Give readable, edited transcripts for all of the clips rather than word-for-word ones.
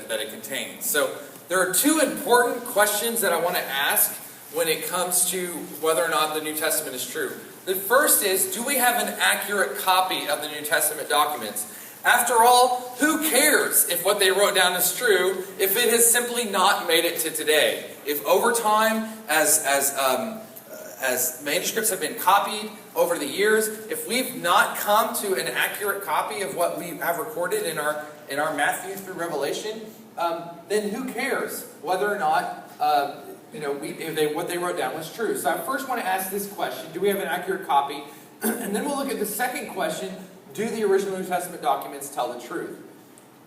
that it contains. So there are two important questions that I want to ask when it comes to whether or not the New Testament is true. The first is, do we have an accurate copy of the New Testament documents? After all, who cares if what they wrote down is true if it has simply not made it to today? If over time, as manuscripts have been copied over the years, if we've not come to an accurate copy of what we have recorded in our Matthew through Revelation, then who cares whether or not what they wrote down was true? So I first want to ask this question: do we have an accurate copy? And then we'll look at the second question: do the original New Testament documents tell the truth?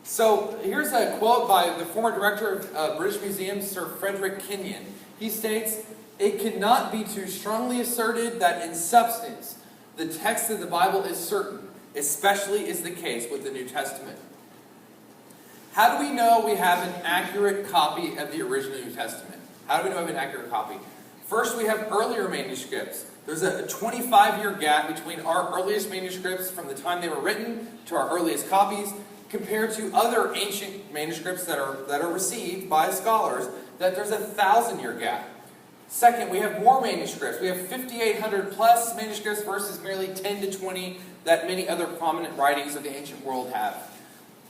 So here's a quote by the former director of British Museum, Sir Frederick Kenyon. He states, "It cannot be too strongly asserted that in substance the text of the Bible is certain, especially is the case with the New Testament." How do we know we have an accurate copy of the original New Testament? How do we know we have an accurate copy? First, we have earlier manuscripts. There's a 25-year gap between our earliest manuscripts from the time they were written to our earliest copies, compared to other ancient manuscripts that are received by scholars, that there's a 1,000-year gap. Second, we have more manuscripts. We have 5,800 plus manuscripts versus merely 10 to 20 that many other prominent writings of the ancient world have.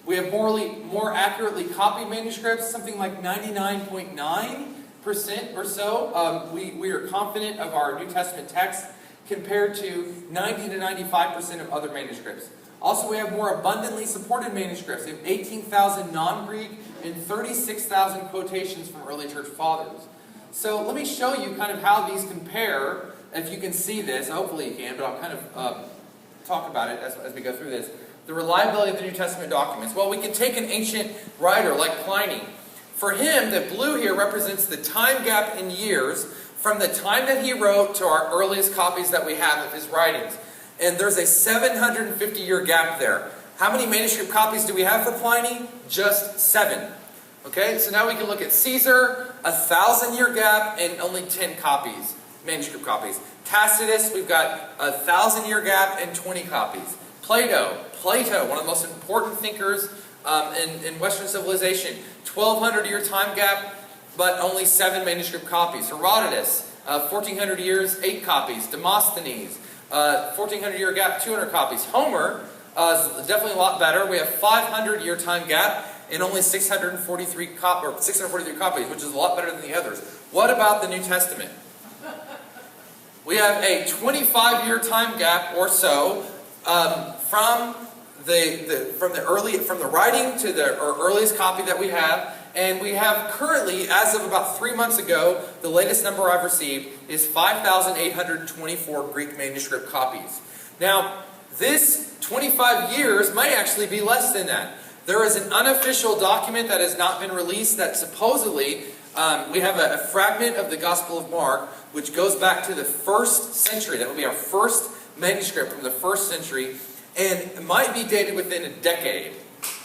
We have more accurately copied manuscripts, something like 99.9% or so. We are confident of our New Testament text compared to 90 to 95% of other manuscripts. Also, we have more abundantly supported manuscripts. We have 18,000 non-Greek and 36,000 quotations from early church fathers. So let me show you kind of how these compare. If you can see this, hopefully you can, but I'll kind of talk about it as we go through this. The reliability of the New Testament documents. Well, we can take an ancient writer like Pliny. For him, the blue here represents the time gap in years from the time that he wrote to our earliest copies that we have of his writings. And there's a 750-year gap there. How many manuscript copies do we have for Pliny? Just 7. Okay, so now we can look at Caesar, a 1,000-year gap and only 10 copies, manuscript copies. Tacitus, we've got a 1,000-year gap and 20 copies. Plato, one of the most important thinkers in Western civilization, 1,200-year time gap, but only 7 manuscript copies. Herodotus, 1,400 years, 8 copies. Demosthenes, 1,400-year gap, 200 copies. Homer is definitely a lot better. We have 500-year time gap and only 643 copies, which is a lot better than the others. What about the New Testament? We have a 25-year time gap or so from the writing to the earliest copy that we have, and we have currently, as of about 3 months ago, the latest number I've received is 5,824 Greek manuscript copies. Now, this 25 years might actually be less than that. There is an unofficial document that has not been released that supposedly we have a fragment of the Gospel of Mark which goes back to the 1st century. That would be our first manuscript from the 1st century, and it might be dated within a decade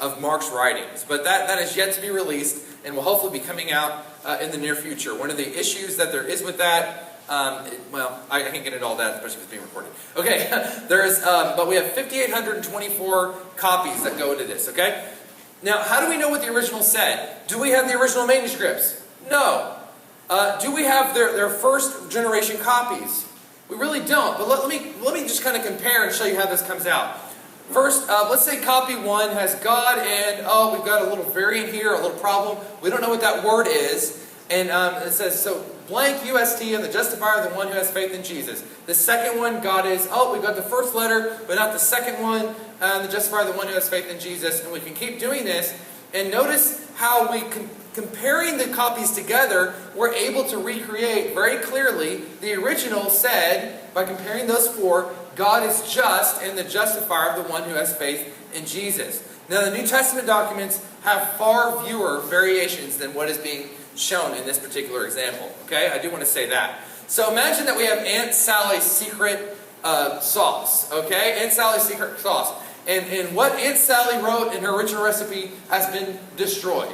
of Mark's writings. But that is yet to be released and will hopefully be coming out in the near future. One of the issues that there is with that, I can't get into all that, especially if it's being recorded. Okay, but we have 5,824 copies that go into this, okay? Now, how do we know what the original said? Do we have the original manuscripts? No. Do we have their first generation copies? We really don't, but let me just kind of compare and show you how this comes out. First, let's say copy 1 has God and, we've got a little variant here, a little problem. We don't know what that word is. And it says, so blank UST and the justifier, the one who has faith in Jesus. The second one, God is, we've got the first letter, but not the second one. The justifier, the one who has faith in Jesus. And we can keep doing this. And notice how comparing the copies together, we're able to recreate very clearly the original said, by comparing those 4, God is just and the justifier of the one who has faith in Jesus. Now, the New Testament documents have far fewer variations than what is being shown in this particular example. Okay, I do want to say that. So imagine that we have Aunt Sally's secret sauce. Okay, Aunt Sally's secret sauce. And what Aunt Sally wrote in her original recipe has been destroyed.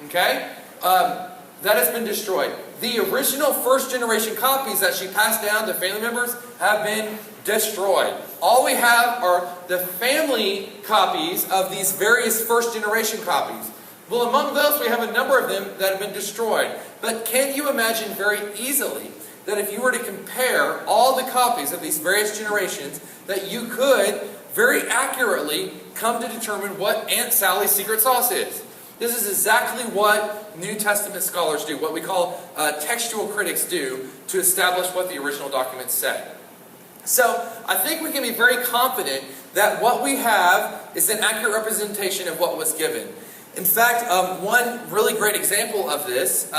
Okay? That has been destroyed. The original first generation copies that she passed down to family members have been destroyed. All we have are the family copies of these various first generation copies. Well, among those, we have a number of them that have been destroyed. But can you imagine very easily that if you were to compare all the copies of these various generations, that you could very accurately come to determine what Aunt Sally's secret sauce is? This is exactly what New Testament scholars do, what we call textual critics do, to establish what the original documents say. So, I think we can be very confident that what we have is an accurate representation of what was given. In fact, one really great example of this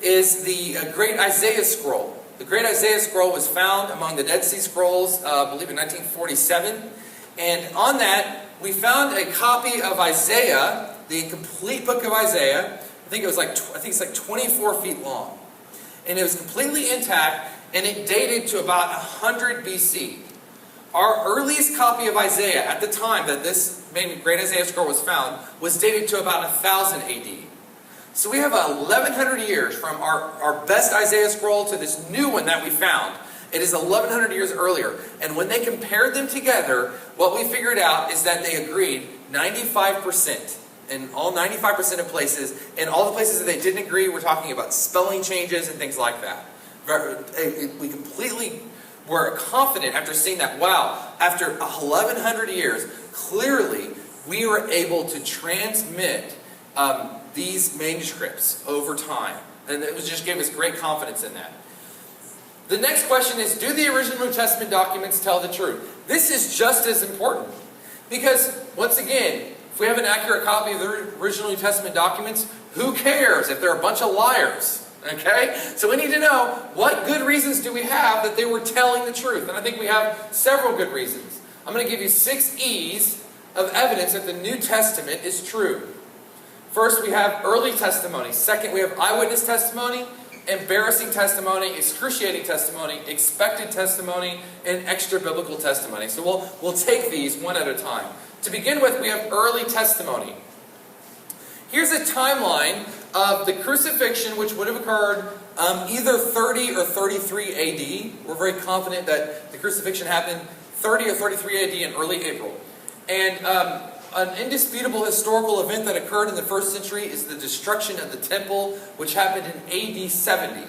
is the Great Isaiah Scroll. The Great Isaiah Scroll was found among the Dead Sea Scrolls, I believe in 1947. And on that, we found a copy of Isaiah, the complete book of Isaiah. I think it's like 24 feet long. And it was completely intact, and it dated to about 100 BC. Our earliest copy of Isaiah at the time that this Great Isaiah Scroll was found was dated to about 1000 AD. So we have 1100 years from our best Isaiah Scroll to this new one that we found. It is 1100 years earlier. And when they compared them together, what we figured out is that they agreed 95%. In all 95% of places. In all the places that they didn't agree, we're talking about spelling changes and things like that. We completely were confident after seeing that, wow, after 1100 years, clearly we were able to transmit these manuscripts over time. And it just gave us great confidence in that. The next question is, do the original New Testament documents tell the truth? This is just as important. Because, once again, if we have an accurate copy of the original New Testament documents, who cares if they're a bunch of liars? Okay? So we need to know, what good reasons do we have that they were telling the truth? And I think we have several good reasons. I'm going to give you 6 E's of evidence that the New Testament is true. First, we have early testimony. Second, we have eyewitness testimony, embarrassing testimony, excruciating testimony, expected testimony, and extra-biblical testimony. So we'll take these one at a time. To begin with, we have early testimony. Here's a timeline of the crucifixion, which would have occurred either 30 or 33 AD. We're very confident that the crucifixion happened 30 or 33 AD in early April. And an indisputable historical event that occurred in the first century is the destruction of the temple, which happened in AD 70.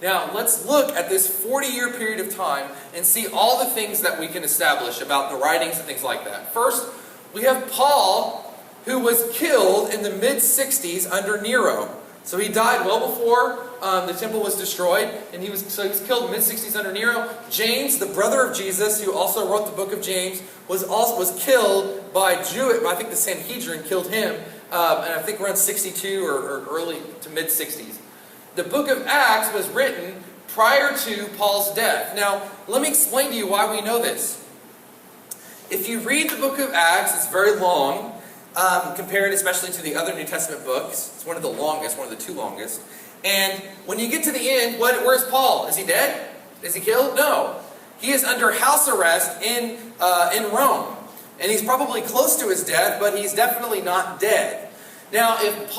Now, let's look at this 40-year period of time and see all the things that we can establish about the writings and things like that. First, we have Paul, who was killed in the mid-60s under Nero. So he died well before the temple was destroyed, and he was killed in the mid-60s under Nero. James, the brother of Jesus, who also wrote the book of James, was killed by I think the Sanhedrin killed him, and I think around 62 or early to mid-60s. The book of Acts was written prior to Paul's death. Now, let me explain to you why we know this. If you read the book of Acts, it's very long, compared especially to the other New Testament books. It's one of the longest, one of the 2 longest. And when you get to the end, where's Paul? Is he dead? Is he killed? No. He is under house arrest in Rome. And he's probably close to his death, but he's definitely not dead. Now, if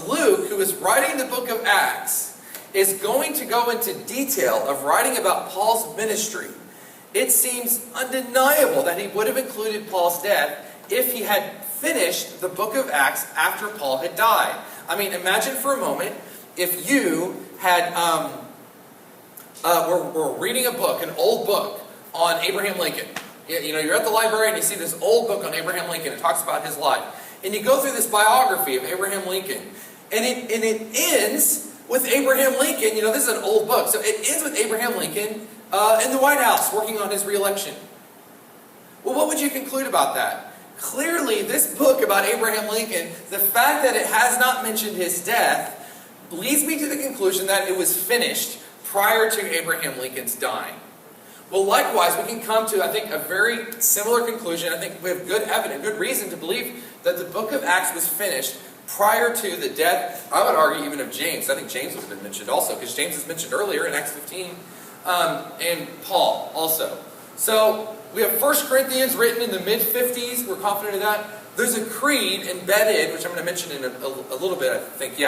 Luke, who is writing the book of Acts, is going to go into detail of writing about Paul's ministry, it seems undeniable that he would have included Paul's death if he had finished the book of Acts after Paul had died. I mean, imagine for a moment if you had were reading a book, an old book on Abraham Lincoln. You know, you're at the library and you see this old book on Abraham Lincoln. It talks about his life. And you go through this biography of Abraham Lincoln. And it ends with Abraham Lincoln. You know, this is an old book. So it ends with Abraham Lincoln in the White House working on his re-election. Well, what would you conclude about that? Clearly, this book about Abraham Lincoln, the fact that it has not mentioned his death, leads me to the conclusion that it was finished prior to Abraham Lincoln's dying. Well, likewise, we can come to, I think, a very similar conclusion. I think we have good evidence, good reason to believe that the book of Acts was finished prior to the death, I would argue, even of James. I think James has been mentioned also, because James is mentioned earlier in Acts 15, and Paul also. So, we have 1 Corinthians written in the mid-50s. We're confident of that. There's a creed embedded, which I'm going to mention in a little bit, I think,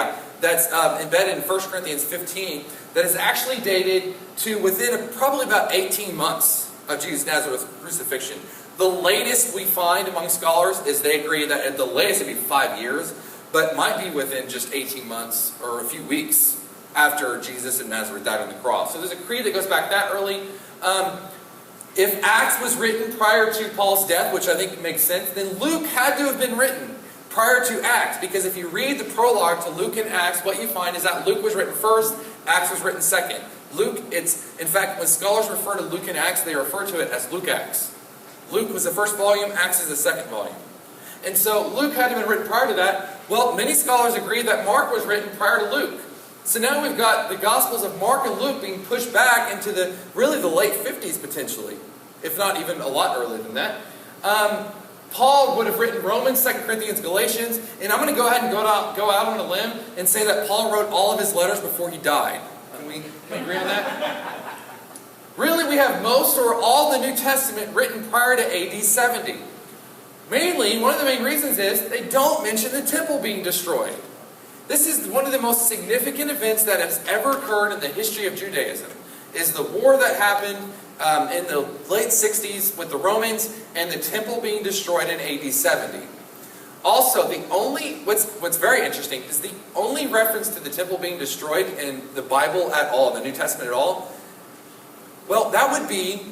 that's embedded in 1 Corinthians 15, that is actually dated to within probably about 18 months of Jesus' Nazareth crucifixion. The latest we find among scholars is they agree that at the latest it'd be 5 years. but might be within just 18 months or a few weeks after Jesus of Nazareth died on the cross. So there's a creed that goes back that early. If Acts was written prior to Paul's death, which I think makes sense, then Luke had to have been written prior to Acts, because if you read the prologue to Luke and Acts, what you find is that Luke was written first, Acts was written second. Luke, in fact, when scholars refer to Luke and Acts, they refer to it as Luke Acts. Luke was the first volume, Acts is the second volume. And so Luke had to have been written prior to that. Well, many scholars agree that Mark was written prior to Luke. So now we've got the Gospels of Mark and Luke being pushed back into the late 50s potentially, if not even a lot earlier than that. Paul would have written Romans, 2 Corinthians, Galatians, and I'm going to go ahead and go out on a limb and say that Paul wrote all of his letters before he died. Can we agree on that? Really, we have most or all the New Testament written prior to AD 70. Mainly, one of the main reasons is they don't mention the temple being destroyed. This is one of the most significant events that has ever occurred in the history of Judaism, is the war that happened in the late 60s with the Romans and the temple being destroyed in AD 70. Also, what's very interesting is the only reference to the temple being destroyed in the Bible at all, the New Testament at all, well, that would be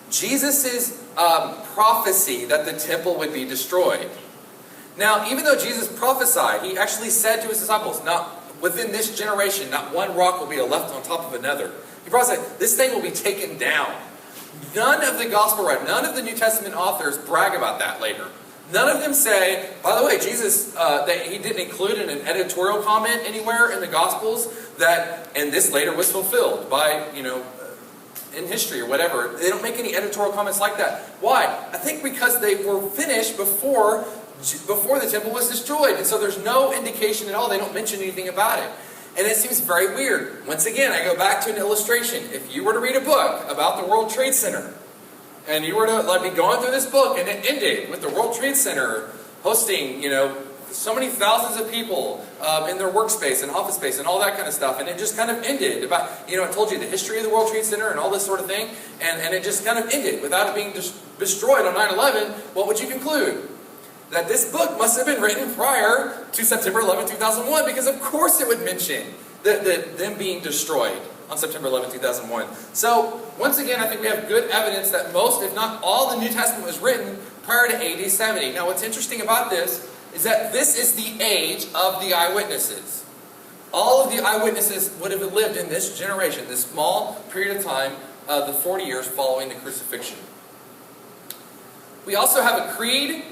Jesus' prophecy that the temple would be destroyed. Now, even though Jesus prophesied, he actually said to his disciples, not within this generation, not one rock will be left on top of another. He prophesied, this thing will be taken down. None of the gospel writers, none of the New Testament authors brag about that later. None of them say, by the way, Jesus, that he didn't include in an editorial comment anywhere in the Gospels that, and this later was fulfilled by, in history or whatever. They don't make any editorial comments like that. Why? I think because they were finished before the temple was destroyed. And so there's no indication at all. They don't mention anything about it. And it seems very weird. Once again, I go back to an illustration. If you were to read a book about the World Trade Center, and you were to be going through this book, and it ended with the World Trade Center hosting, so many thousands of people in their workspace and office space and all that kind of stuff, and it just kind of ended about, it told you the history of the World Trade Center and all this sort of thing, and it just kind of ended without it being destroyed on 9/11, what would you conclude? That this book must have been written prior to September 11, 2001, because of course it would mention them being destroyed on September 11, 2001. So, once again, I think we have good evidence that most, if not all, the New Testament was written prior to AD 70. Now, what's interesting about this is that this is the age of the eyewitnesses. All of the eyewitnesses would have lived in this generation, this small period of time, the 40 years following the crucifixion. We also have a creed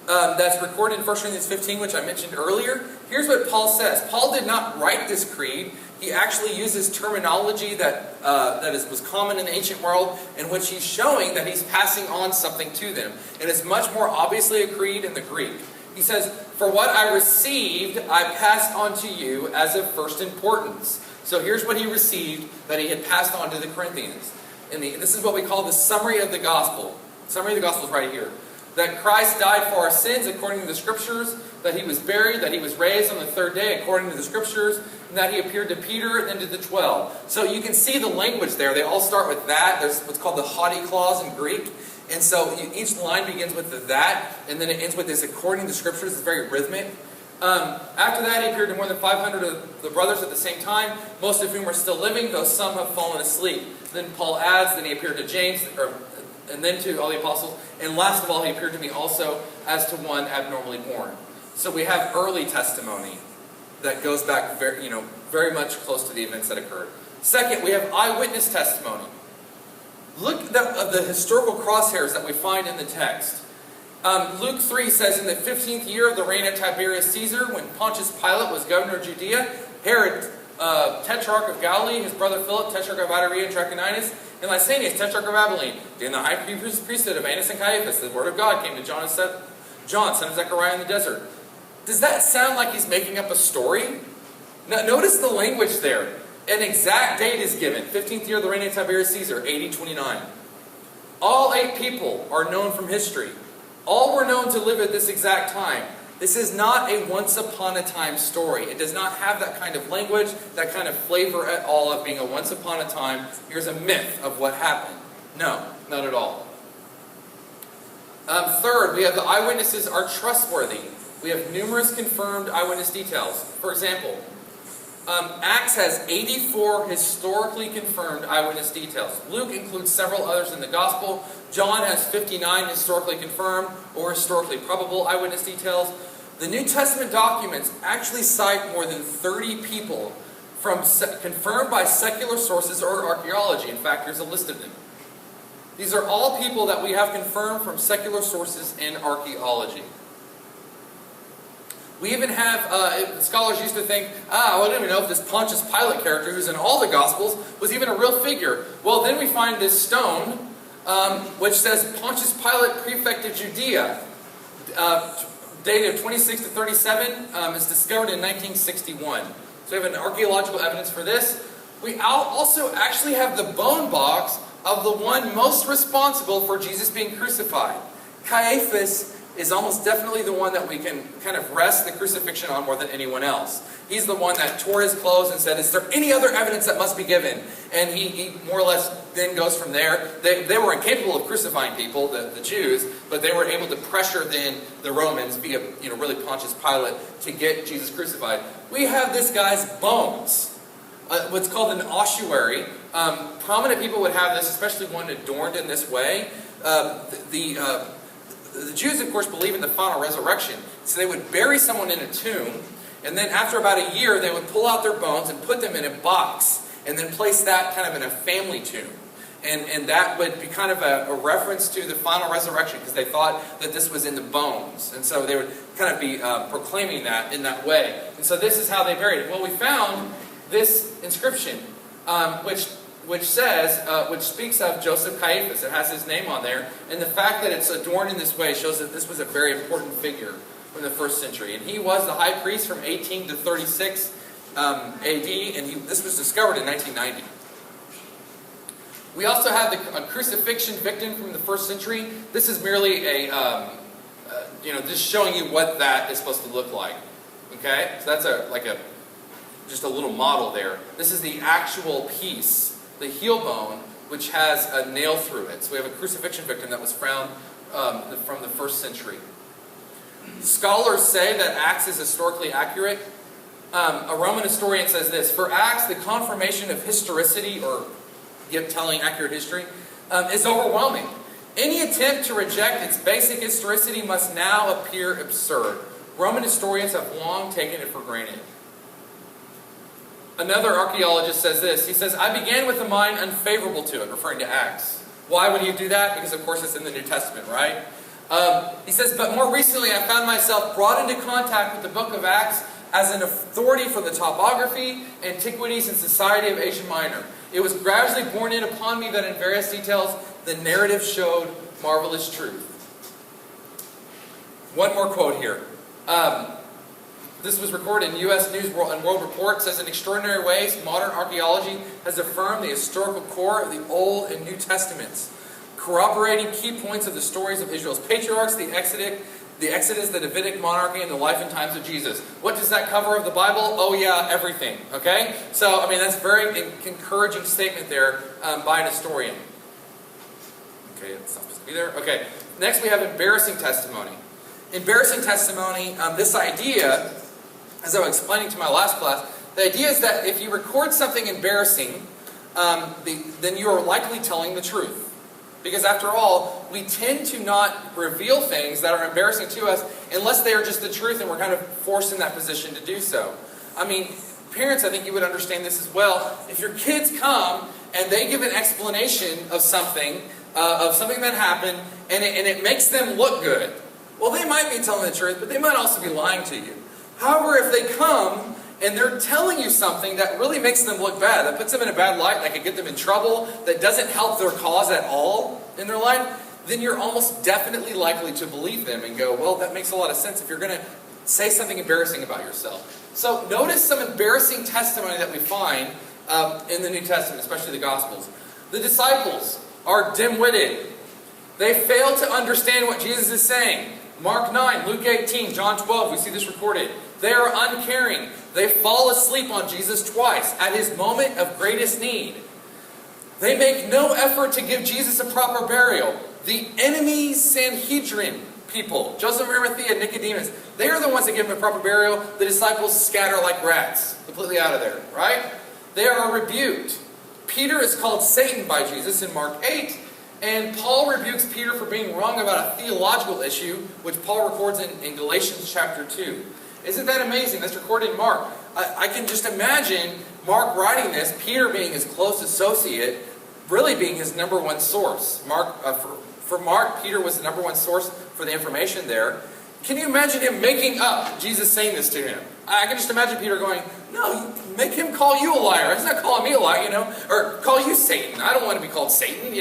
that's recorded in 1 Corinthians 15, which I mentioned earlier. Here's what Paul says. Paul did not write this creed. He actually uses terminology that was common in the ancient world, in which he's showing that he's passing on something to them. And it's much more obviously a creed in the Greek. He says, "For what I received, I passed on to you as of first importance." So here's what he received that he had passed on to the Corinthians. This is what we call the summary of the gospel. The summary of the gospel is right here. That Christ died for our sins according to the Scriptures, that he was buried, that he was raised on the third day according to the Scriptures, and that he appeared to Peter and then to the 12. So you can see the language there. They all start with that. There's what's called the haughty clause in Greek. And so each line begins with the that, and then it ends with this according to the Scriptures. It's very rhythmic. After that, he appeared to more than 500 of the brothers at the same time, most of whom are still living, though some have fallen asleep. Then Paul adds, then he appeared to James, and then to all the apostles. And last of all, he appeared to me also as to one abnormally born. So we have early testimony that goes back very much close to the events that occurred. Second, we have eyewitness testimony. Look at the historical crosshairs that we find in the text. Luke 3 says, in the 15th year of the reign of Tiberius Caesar, when Pontius Pilate was governor of Judea, Herod, tetrarch of Galilee, his brother Philip, tetrarch of Iturea and Trachonitis, and Lysanias, tetrarch of Abilene, in the high priesthood of Annas and Caiaphas, the word of God came to John, son of Zechariah in the desert. Does that sound like he's making up a story? Now, notice the language there. An exact date is given, 15th year of the reign of Tiberius Caesar, AD 29. All 8 people are known from history. All were known to live at this exact time. This is not a once upon a time story. It does not have that kind of language, that kind of flavor at all of being a once upon a time, here's a myth of what happened. No, not at all. Third, we have the eyewitnesses are trustworthy. We have numerous confirmed eyewitness details. For example, Acts has 84 historically confirmed eyewitness details. Luke includes several others in the Gospel. John has 59 historically confirmed or historically probable eyewitness details. The New Testament documents actually cite more than 30 people confirmed by secular sources or archaeology. In fact, here's a list of them. These are all people that we have confirmed from secular sources and archaeology. We even have, scholars used to think, I don't even know if this Pontius Pilate character who's in all the Gospels was even a real figure. Well, then we find this stone, which says Pontius Pilate, prefect of Judea, dated 26 to 37, is discovered in 1961. So we have an archaeological evidence for this. We also actually have the bone box of the one most responsible for Jesus being crucified. Caiaphas is almost definitely the one that we can kind of rest the crucifixion on more than anyone else. He's the one that tore his clothes and said, is there any other evidence that must be given? And he more or less then goes from there. They were incapable of crucifying people, the Jews, but they were able to pressure then the Romans via really Pontius Pilate to get Jesus crucified. We have this guy's bones, what's called an ossuary. Prominent people would have this, especially one adorned in this way. The Jews, of course, believe in the final resurrection. So they would bury someone in a tomb, and then after about a year, they would pull out their bones and put them in a box, and then place that kind of in a family tomb. And that would be kind of a reference to the final resurrection, because they thought that this was in the bones. And so they would kind of be proclaiming that in that way. And so this is how they buried it. Well, we found this inscription, which speaks of Joseph Caiaphas. It has his name on there. And the fact that it's adorned in this way shows that this was a very important figure from the first century. And he was the high priest from 18 to 36 AD, and this was discovered in 1990. We also have a crucifixion victim from the first century. This is merely just showing you what that is supposed to look like. Okay? So that's just a little model there. This is the actual piece, the heel bone, which has a nail through it. So we have a crucifixion victim that was found from the first century. Scholars say that Acts is historically accurate. A Roman historian says this: for Acts, the confirmation of historicity, or telling accurate history, is overwhelming. Any attempt to reject its basic historicity must now appear absurd. Roman historians have long taken it for granted. Another archaeologist says this. He says, I began with a mind unfavorable to it, referring to Acts. Why would you do that? Because, of course, it's in the New Testament, right? He says, but more recently I found myself brought into contact with the book of Acts as an authority for the topography, antiquities, and society of Asia Minor. It was gradually borne in upon me that in various details the narrative showed marvelous truth. One more quote here. This was recorded in U.S. News and World Report. It says, in extraordinary ways, modern archaeology has affirmed the historical core of the Old and New Testaments, corroborating key points of the stories of Israel's patriarchs, the Exodus, the Davidic monarchy, and the life and times of Jesus. What does that cover of the Bible? Oh yeah, everything. Okay? So, that's a very encouraging statement there by an historian. Okay, it's not supposed to be there. Okay, next we have embarrassing testimony. Embarrassing testimony, this idea, as I was explaining to my last class, the idea is that if you record something embarrassing, then you are likely telling the truth. Because after all, we tend to not reveal things that are embarrassing to us unless they are just the truth and we're kind of forced in that position to do so. Parents, I think you would understand this as well. If your kids come and they give an explanation of something that happened, and it makes them look good, well, they might be telling the truth, but they might also be lying to you. However, if they come and they're telling you something that really makes them look bad, that puts them in a bad light, that could get them in trouble, that doesn't help their cause at all in their life, then you're almost definitely likely to believe them and go, well, that makes a lot of sense if you're going to say something embarrassing about yourself. So notice some embarrassing testimony that we find in the New Testament, especially the Gospels. The disciples are dim-witted. They fail to understand what Jesus is saying. Mark 9, Luke 18, John 12, we see this recorded. They are uncaring. They fall asleep on Jesus twice at his moment of greatest need. They make no effort to give Jesus a proper burial. The enemy Sanhedrin people, Joseph of Arimathea and Nicodemus, they are the ones that give him a proper burial. The disciples scatter like rats, completely out of there, right? They are rebuked. Peter is called Satan by Jesus in Mark 8. And Paul rebukes Peter for being wrong about a theological issue, which Paul records in Galatians chapter 2. Isn't that amazing? That's recorded in Mark. I can just imagine Mark writing this, Peter being his close associate, really being his number one source. For Mark, Peter was the number one source for the information there. Can you imagine him making up Jesus saying this to him? I can just imagine Peter going, no, make him call you a liar. He's not calling me a liar, or call you Satan. I don't want to be called Satan,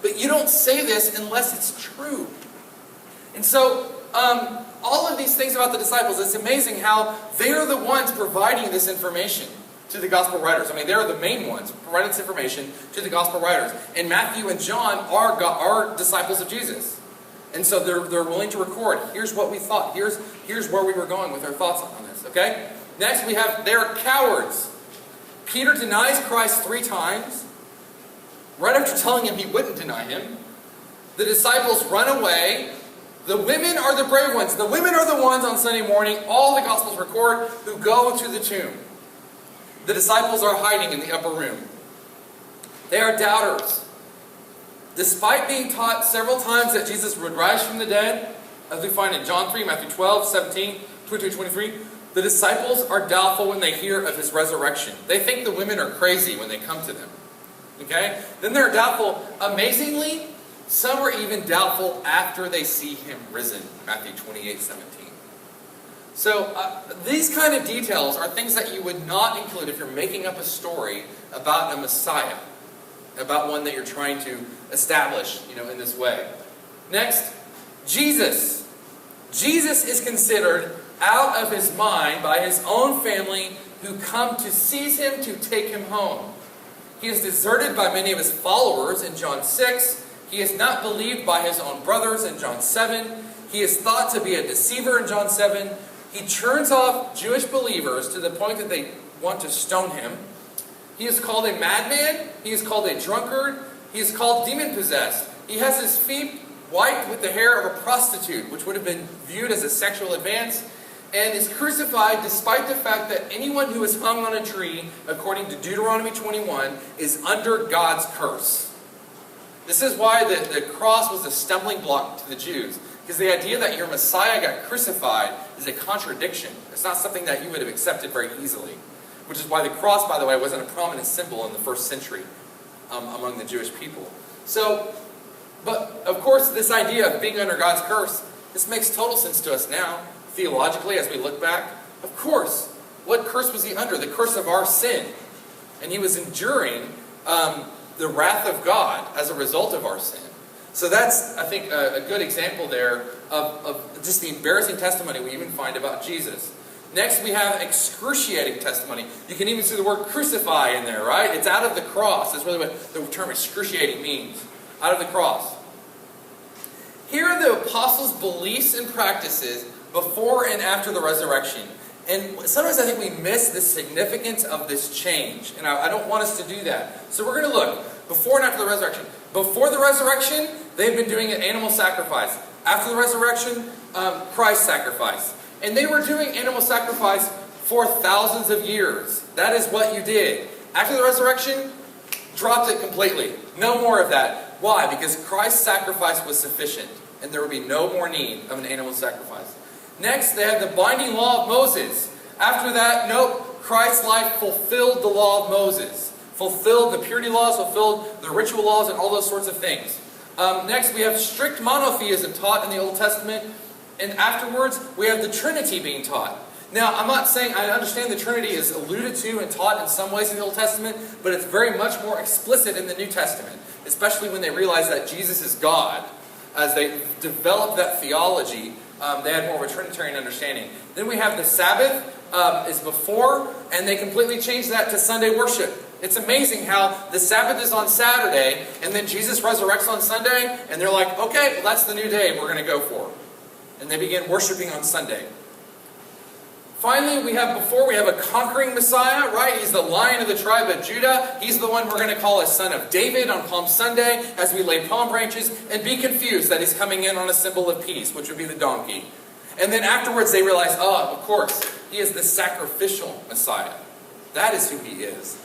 But you don't say this unless it's true. And so, all of these things about the disciples, it's amazing how they are the ones providing this information to the gospel writers. I mean, they're the main ones providing this information to the gospel writers. And Matthew and John are disciples of Jesus. And so they're willing to record. Here's what we thought. Here's where we were going with our thoughts on this. Okay? Next we have, they're cowards. Peter denies Christ 3 times. Right after telling him he wouldn't deny him. The disciples run away. The women are the brave ones. The women are the ones on Sunday morning, all the Gospels record, who go to the tomb. The disciples are hiding in the upper room. They are doubters. Despite being taught several times that Jesus would rise from the dead, as we find in John 3, Matthew 12, 17, 22, 23, the disciples are doubtful when they hear of his resurrection. They think the women are crazy when they come to them. Okay? Then they're doubtful. Amazingly, some are even doubtful after they see him risen. Matthew 28, 17. So, these kind of details are things that you would not include if you're making up a story about a Messiah. About one that you're trying to establish, in this way. Next, Jesus. Jesus is considered out of his mind by his own family who come to seize him to take him home. He is deserted by many of his followers in John 6. He is not believed by his own brothers in John 7. He is thought to be a deceiver in John 7. He churns off Jewish believers to the point that they want to stone him. He is called a madman. He is called a drunkard. He is called demon-possessed. He has his feet wiped with the hair of a prostitute, which would have been viewed as a sexual advance, and is crucified despite the fact that anyone who is hung on a tree, according to Deuteronomy 21, is under God's curse. This is why the cross was a stumbling block to the Jews, because the idea that your Messiah got crucified is a contradiction. It's not something that you would have accepted very easily. Which is why the cross, by the way, wasn't a prominent symbol in the first century among the Jewish people. So, but of course, this idea of being under God's curse, this makes total sense to us now, theologically, as we look back. Of course, what curse was he under? The curse of our sin. And he was enduring the wrath of God as a result of our sin. So that's, I think, a good example there of just the embarrassing testimony we even find about Jesus. Next, we have excruciating testimony. You can even see the word crucify in there, right? It's out of the cross. That's really what the term excruciating means. Out of the cross. Here are the apostles' beliefs and practices before and after the resurrection. And sometimes I think we miss the significance of this change. And I don't want us to do that. So we're going to look before and after the resurrection. Before the resurrection, they've been doing an animal sacrifice. After the resurrection, Christ's sacrifice. And they were doing animal sacrifice for thousands of years. That is what you did. After the resurrection, dropped it completely. No more of that. Why? Because Christ's sacrifice was sufficient. And there would be no more need of an animal sacrifice. Next, they had the binding law of Moses. After that, nope, Christ's life fulfilled the law of Moses. Fulfilled the purity laws, fulfilled the ritual laws, and all those sorts of things. Next, we have strict monotheism taught in the Old Testament. And afterwards, we have the Trinity being taught. Now, I'm not saying, I understand the Trinity is alluded to and taught in some ways in the Old Testament, but it's very much more explicit in the New Testament, especially when they realize that Jesus is God. As they developed that theology, they had more of a Trinitarian understanding. Then we have the Sabbath is before, and they completely changed that to Sunday worship. It's amazing how the Sabbath is on Saturday, and then Jesus resurrects on Sunday, and they're like, okay, well that's the new day we're going to go for. And they begin worshiping on Sunday. Finally, we have a conquering Messiah, right? He's the Lion of the tribe of Judah. He's the one we're going to call a son of David on Palm Sunday as we lay palm branches and be confused that he's coming in on a symbol of peace, which would be the donkey. And then afterwards they realize, oh, of course, he is the sacrificial Messiah. That is who he is.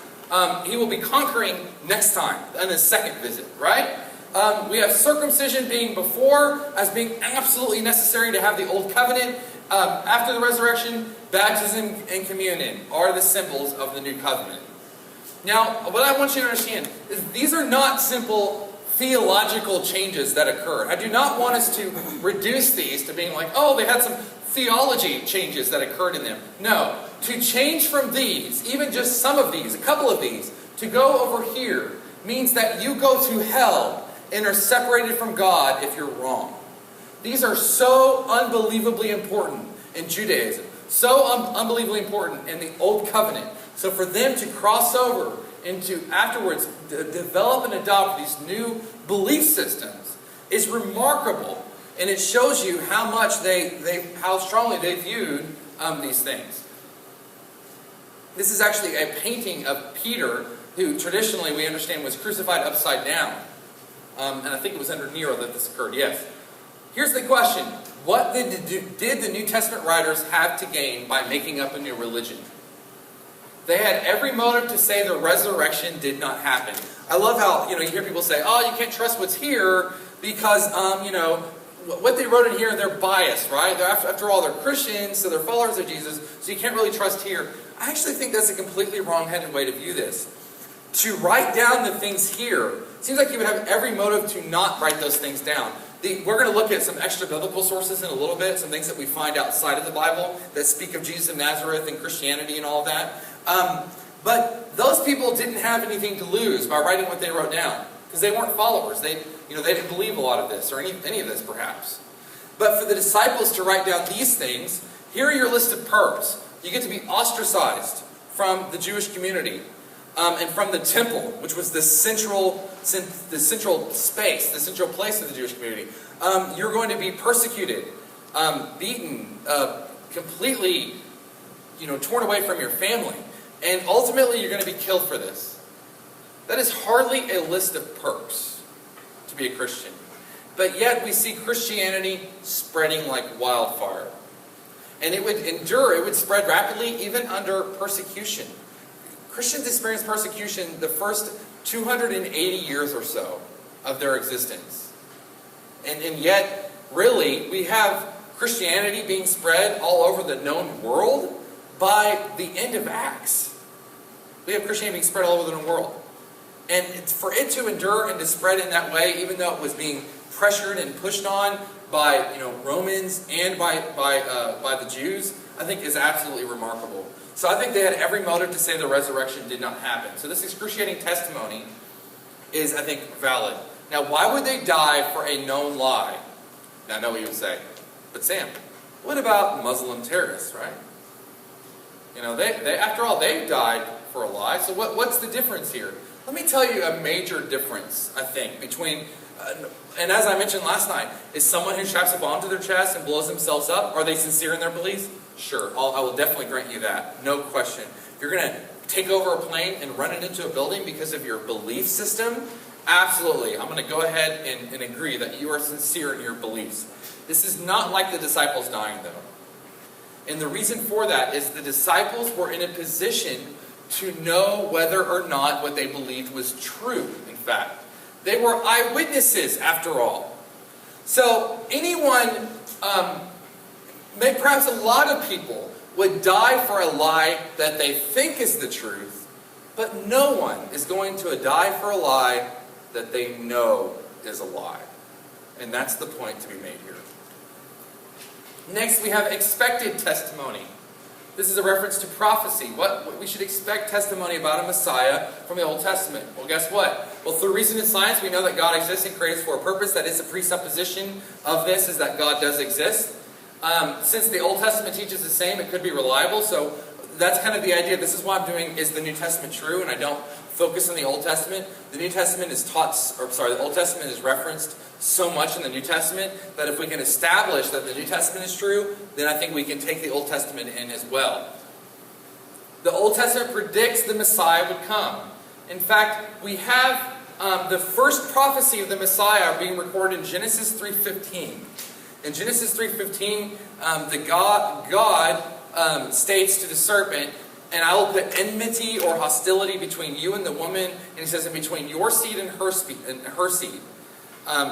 He will be conquering next time, on his second visit, right? We have circumcision being before, as being absolutely necessary to have the old covenant. After the resurrection, baptism and communion are the symbols of the new covenant. Now, what I want you to understand is these are not simple theological changes that occur. I do not want us to reduce these to being like, oh, they had some theology changes that occurred in them. No, to change from these, even just some of these, a couple of these, to go over here means that you go to hell and are separated from God if you're wrong. These are so unbelievably important in Judaism, so unbelievably important in the Old Covenant. So for them to cross over into afterwards develop and adopt these new belief systems is remarkable, and it shows you how much how strongly they viewed these things. This is actually a painting of Peter, who traditionally we understand was crucified upside down, and I think it was under Nero that this occurred. Yes. Here's the question. What did the New Testament writers have to gain by making up a new religion? They had every motive to say the resurrection did not happen. I love how, you hear people say, oh, you can't trust what's here because, what they wrote in here, they're biased, right? After all, they're Christians, so they're followers of Jesus, so you can't really trust here. I actually think that's a completely wrong-headed way to view this. To write down the things here, seems like you would have every motive to not write those things down. We're going to look at some extra biblical sources in a little bit, some things that we find outside of the Bible that speak of Jesus of Nazareth and Christianity and all of that. But those people didn't have anything to lose by writing what they wrote down, because they weren't followers. They didn't believe a lot of this, or any of this perhaps. But for the disciples to write down these things, here are your list of perks. You get to be ostracized from the Jewish community. And from the temple, which was the central space, the central place of the Jewish community. You're going to be persecuted, beaten, completely, torn away from your family. And ultimately, you're going to be killed for this. That is hardly a list of perks to be a Christian. But yet, we see Christianity spreading like wildfire. And it would endure, it would spread rapidly, even under persecution. Christians experienced persecution the first 280 years or so of their existence. And yet, really, we have Christianity being spread all over the known world by the end of Acts. We have Christianity being spread all over the known world. And for it to endure and to spread in that way, even though it was being pressured and pushed on by Romans and by the Jews, I think is absolutely remarkable. So I think they had every motive to say the resurrection did not happen. So this excruciating testimony is, I think, valid. Now, why would they die for a known lie? Now, I know what you would say. But Sam, what about Muslim terrorists, right? They after all, they died for a lie. So what's the difference here? Let me tell you a major difference, I think, between... and as I mentioned last night, is someone who straps a bomb to their chest and blows themselves up, are they sincere in their beliefs? Sure, I will definitely grant you that. No question. If you're going to take over a plane and run it into a building because of your belief system, absolutely. I'm going to go ahead and agree that you are sincere in your beliefs. This is not like the disciples dying, though. And the reason for that is the disciples were in a position to know whether or not what they believed was true, in fact. They were eyewitnesses, after all. So anyone... perhaps a lot of people would die for a lie that they think is the truth, but no one is going to die for a lie that they know is a lie. And that's the point to be made here. Next, we have expected testimony. This is a reference to prophecy. What we should expect testimony about a Messiah from the Old Testament. Well, guess what? Well, through reason and science, we know that God exists and creates for a purpose. That is, a presupposition of this is that God does exist. Since the Old Testament teaches the same, it could be reliable. So that's kind of the idea. This is what I'm doing. Is the New Testament true? And I don't focus on the Old Testament. The New Testament is the Old Testament is referenced so much in the New Testament that if we can establish that the New Testament is true, then I think we can take the Old Testament in as well. The Old Testament predicts the Messiah would come. In fact, we have the first prophecy of the Messiah being recorded in Genesis 3:15. In Genesis 3:15, God states to the serpent, "And I will put enmity or hostility between you and the woman," and he says, "and between your seed and her seed.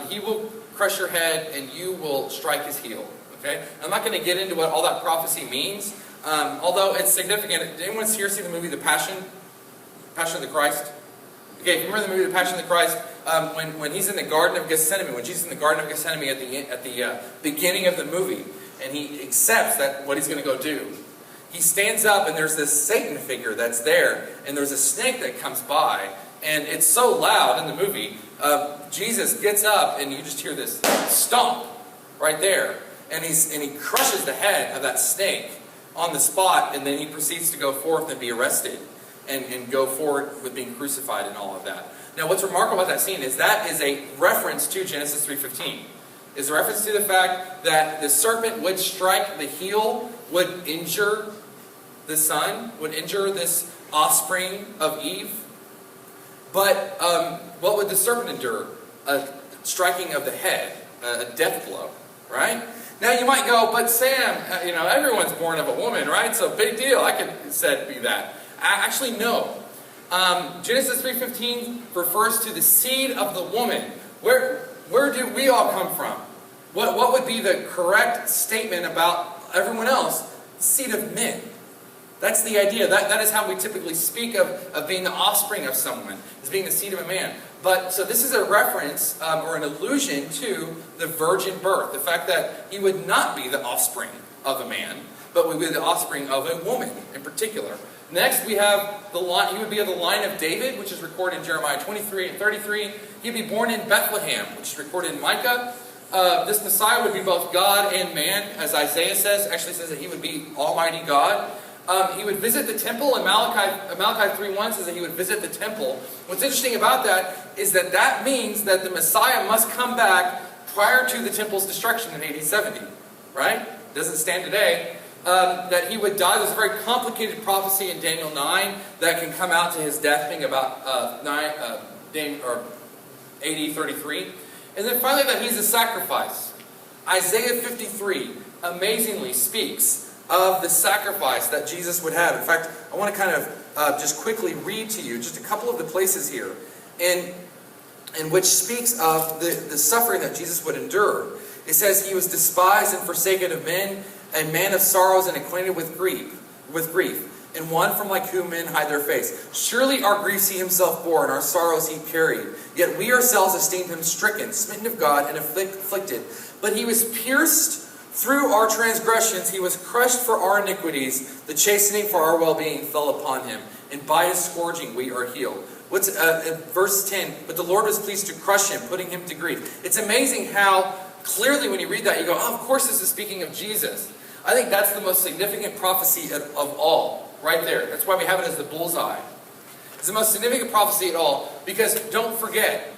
He will crush your head, and you will strike his heel." Okay? I'm not going to get into what all that prophecy means, although it's significant. Did anyone here see the movie The Passion of the Christ? Okay, if you remember the movie The Passion of the Christ, when he's in the Garden of Gethsemane, when Jesus is in the Garden of Gethsemane at the beginning of the movie, and he accepts that what he's going to go do, he stands up and there's this Satan figure that's there, and there's a snake that comes by, and it's so loud in the movie, Jesus gets up and you just hear this stomp right there, and he crushes the head of that snake on the spot, and then he proceeds to go forth and be arrested and go forward with being crucified and all of that. Now what's remarkable about that scene is that is a reference to Genesis 3:15. It's a reference to the fact that the serpent would strike the heel, would injure the son, would injure this offspring of Eve. But what would the serpent endure? A striking of the head, a death blow, right? Now you might go, but Sam, everyone's born of a woman, right? So big deal. I could be that. Actually, no. Genesis 3:15 refers to the seed of the woman. Where do we all come from? What would be the correct statement about everyone else? Seed of men. That's the idea. That is how we typically speak of being the offspring of someone, as being the seed of a man. So this is a reference or an allusion to the virgin birth. The fact that he would not be the offspring of a man, but would be the offspring of a woman in particular. Next, we have he would be of the line of David, which is recorded in Jeremiah 23 and 33. He'd be born in Bethlehem, which is recorded in Micah. This Messiah would be both God and man, as Isaiah actually says that he would be Almighty God. He would visit the temple, and Malachi 3:1 says that he would visit the temple. What's interesting about that is that means that the Messiah must come back prior to the temple's destruction in AD 70. Right? It doesn't stand today. That he would die. There's a very complicated prophecy in Daniel 9 that can come out to his death being about AD 33. And then finally that he's a sacrifice. Isaiah 53 amazingly speaks of the sacrifice that Jesus would have. In fact, I want to kind of just quickly read to you just a couple of the places here in which speaks of the suffering that Jesus would endure. It says, "He was despised and forsaken of men, a man of sorrows and acquainted with grief, and one from like whom men hide their face. Surely our griefs he himself bore, and our sorrows he carried. Yet we ourselves esteemed him stricken, smitten of God, and afflicted. But he was pierced through our transgressions, he was crushed for our iniquities. The chastening for our well-being fell upon him, and by his scourging we are healed." What's verse 10? "But the Lord was pleased to crush him, putting him to grief." It's amazing how clearly when you read that, you go, "Oh, of course this is speaking of Jesus." I think that's the most significant prophecy of all, right there. That's why we have it as the bullseye. It's the most significant prophecy at all, because don't forget,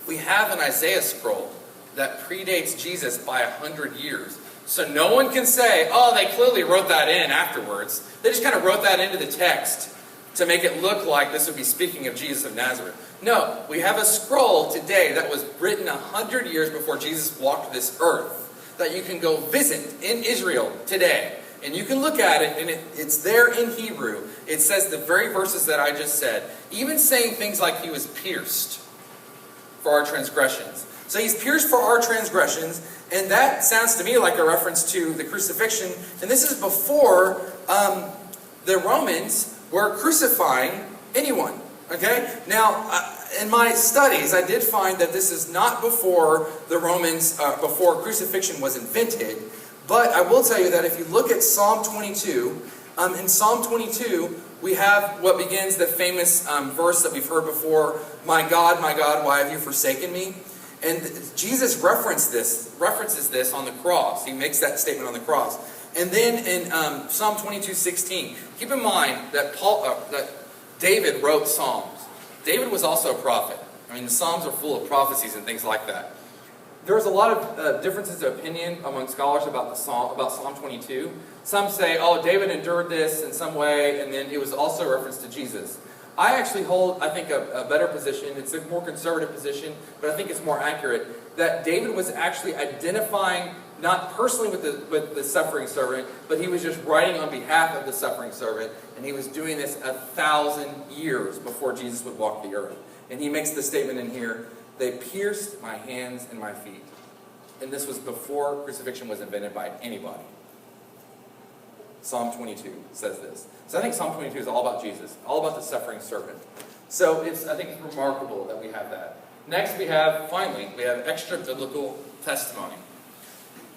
we have an Isaiah scroll that predates Jesus by 100 years. So no one can say, "Oh, they clearly wrote that in afterwards." They just kind of wrote that into the text to make it look like this would be speaking of Jesus of Nazareth. No, we have a scroll today that was written 100 years before Jesus walked this earth, that you can go visit in Israel today. And you can look at it, and it's there in Hebrew. It says the very verses that I just said, even saying things like he was pierced for our transgressions. So he's pierced for our transgressions, and that sounds to me like a reference to the crucifixion. And this is before the Romans were crucifying anyone. Okay? Now, in my studies, I did find that this is not before the Romans, before crucifixion was invented. But I will tell you that if you look at Psalm 22, in Psalm 22, we have what begins the famous verse that we've heard before, my God, why have you forsaken me?" And Jesus references this on the cross. He makes that statement on the cross. And then in Psalm 22:16, keep in mind that David wrote Psalms. David was also a prophet. I mean, the Psalms are full of prophecies and things like that. There's a lot of differences of opinion among scholars about Psalm 22. Some say, oh, David endured this in some way, and then it was also a reference to Jesus. I actually hold, I think, a better position. It's a more conservative position, but I think it's more accurate, that David was actually identifying, not personally with the suffering servant, but he was just writing on behalf of the suffering servant, and he was doing this 1,000 years before Jesus would walk the earth. And he makes the statement in here, they pierced my hands and my feet. And this was before crucifixion was invented by anybody. Psalm 22 says this. So I think Psalm 22 is all about Jesus, all about the suffering servant. So I think it's remarkable that we have that. Next finally, we have extra-biblical testimony.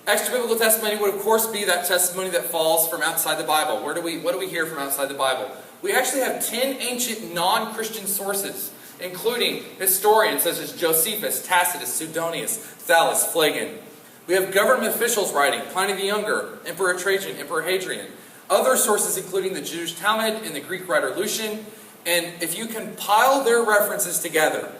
Extra-biblical testimony would, of course, be that testimony that falls from outside the Bible. What do we hear from outside the Bible? We actually have 10 ancient non-Christian sources, including historians such as Josephus, Tacitus, Suetonius, Thallus, Phlegon. We have government officials writing, Pliny the Younger, Emperor Trajan, Emperor Hadrian. Other sources including the Jewish Talmud and the Greek writer Lucian. And if you compile their references together,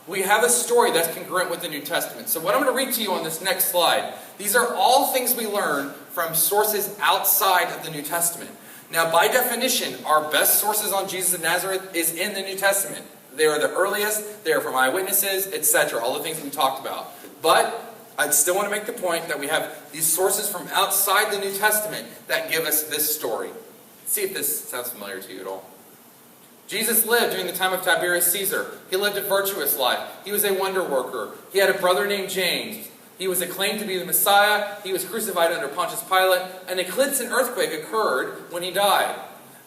we have a story that's congruent with the New Testament. So what I'm going to read to you on this next slide, these are all things we learn from sources outside of the New Testament. Now, by definition, our best sources on Jesus of Nazareth is in the New Testament. They are the earliest, they are from eyewitnesses, etc. All the things we talked about. But I still want to make the point that we have these sources from outside the New Testament that give us this story. Let's see if this sounds familiar to you at all. Jesus lived during the time of Tiberius Caesar. He lived a virtuous life. He was a wonder worker. He had a brother named James. He was acclaimed to be the Messiah. He was crucified under Pontius Pilate. An eclipse and earthquake occurred when he died.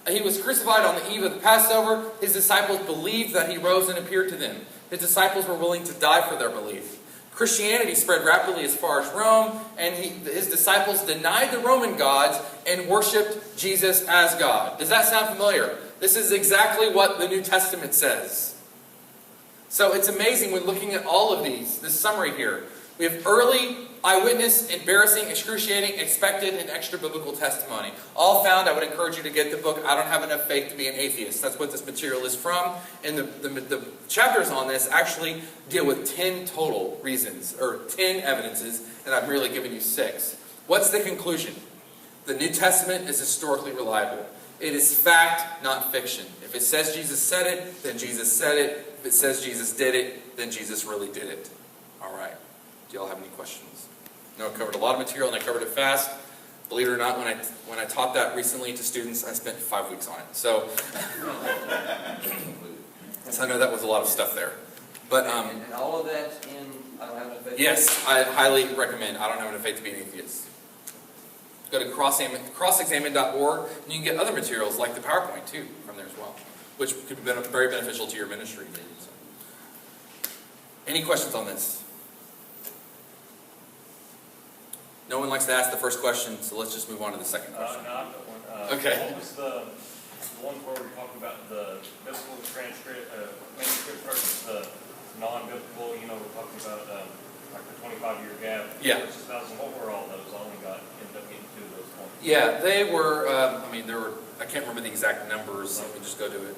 He was crucified on the eve of the Passover. His disciples believed that he rose and appeared to them. His disciples were willing to die for their belief. Christianity spread rapidly as far as Rome, and his disciples denied the Roman gods and worshipped Jesus as God. Does that sound familiar? This is exactly what the New Testament says. So it's amazing when looking at all of these, this summary here. We have early eyewitness, embarrassing, excruciating, expected, and extra-biblical testimony. All found. I would encourage you to get the book, I Don't Have Enough Faith to Be an Atheist. That's what this material is from. And the chapters on this actually deal with 10 total reasons, or 10 evidences, and I've merely given you 6. What's the conclusion? The New Testament is historically reliable. It is fact, not fiction. If it says Jesus said it, then Jesus said it. If it says Jesus did it, then Jesus really did it. All right. Do y'all have any questions? No, I covered a lot of material and I covered it fast. Believe it or not, when I taught that recently to students, I spent 5 weeks on it. So I know that was a lot of stuff there. But and all of that in I Don't Have Enough Faith? Yes, I highly recommend I Don't Have Enough Faith to Be an Atheist. Go to crossexamine.org and you can get other materials like the PowerPoint too from there as well, which could be very beneficial to your ministry. So. Any questions on this? No one likes to ask the first question, so let's just move on to the second question. No, I've got one. Okay. What was the one where we talked about the biblical transcript, manuscript versus the non-biblical? You know, we're talking about like the 25-year gap. Yeah. Versus 1,000. What were all those? I only ended up getting 2 of those points. Yeah, they were, there were, I can't remember the exact numbers. Let me just go to it.